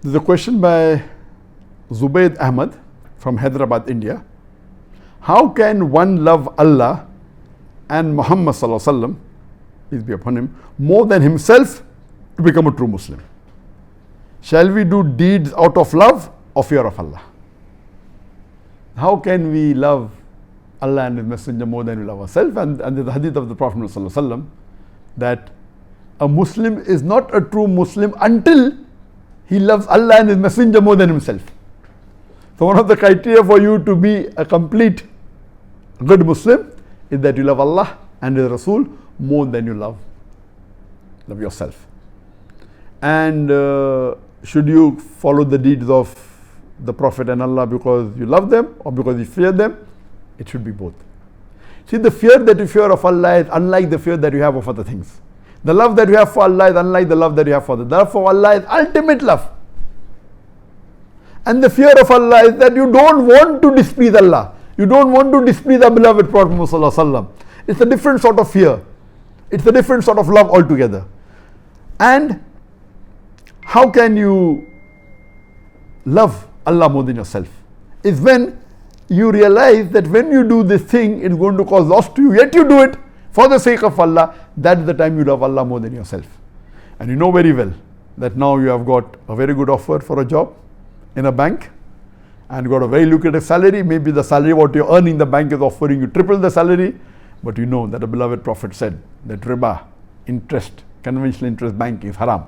There's a question by Zubayd Ahmad from Hyderabad, India. How can one love Allah and Muhammad sallallahu alaihi wasallam, peace be upon him, more than himself to become a true Muslim? Shall we do deeds out of love or fear of Allah? How can we love Allah and His Messenger more than we love ourselves? And the Hadith of the Prophet sallallahu alaihi wasallam that a Muslim is not a true Muslim until he loves Allah and His Messenger more than himself. So one of the criteria for you to be a complete good Muslim is that you love Allah and His Rasul more than you love yourself. And should you follow the deeds of the Prophet and Allah because you love them or because you fear them? It should be both. See, the fear that you fear of Allah is unlike the fear that you have of other things. The love that you have for Allah is unlike the love that you have for the love for Allah is ultimate love. And the fear of Allah is that you don't want to displease Allah. You don't want to displease the beloved Prophet sallallahu alaihi wasallam. It's a different sort of fear. It's a different sort of love altogether. And how can you love Allah more than yourself? Is when you realize that when you do this thing, it's going to cause loss to you, yet you do it for the sake of Allah. That's the time you love Allah more than yourself. And you know very well that now you have got a very good offer for a job in a bank and got a very lucrative salary. Maybe the salary what you earn in the bank is offering you triple the salary, but you know that the beloved Prophet said that riba, interest, conventional interest bank is haram.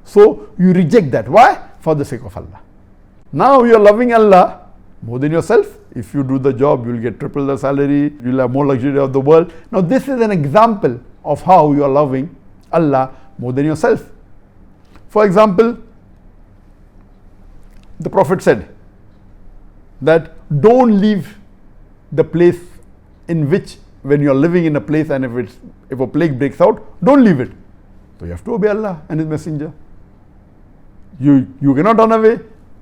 So you reject that. Why? For the sake of Allah. Now you are loving Allah more than yourself. If you do the job, you will get triple the salary, you will have more luxury of the world. Now this is an example of how you are loving Allah more than yourself. For example, the Prophet said that don't leave the place in which, when you are living in a place and if a plague breaks out, don't leave it. So you have to obey Allah and His Messenger. You cannot run away.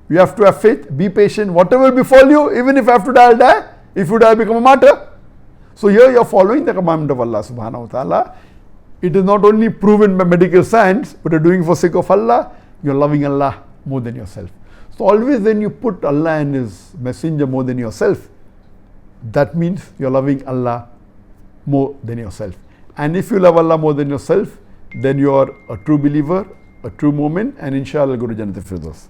You have to have faith, be patient. Whatever befall you, even if you have to die, I'll die. If you die, become a martyr. So here you are following the commandment of Allah subhanahu wa ta'ala. It is not only proven by medical science, but you're doing for sake of Allah, you're loving Allah more than yourself. So always when you put Allah and His Messenger more than yourself, that means you're loving Allah more than yourself. And if you love Allah more than yourself, then you are a true believer, a true Momin, and inshallah go to Jannat al-Firdaus.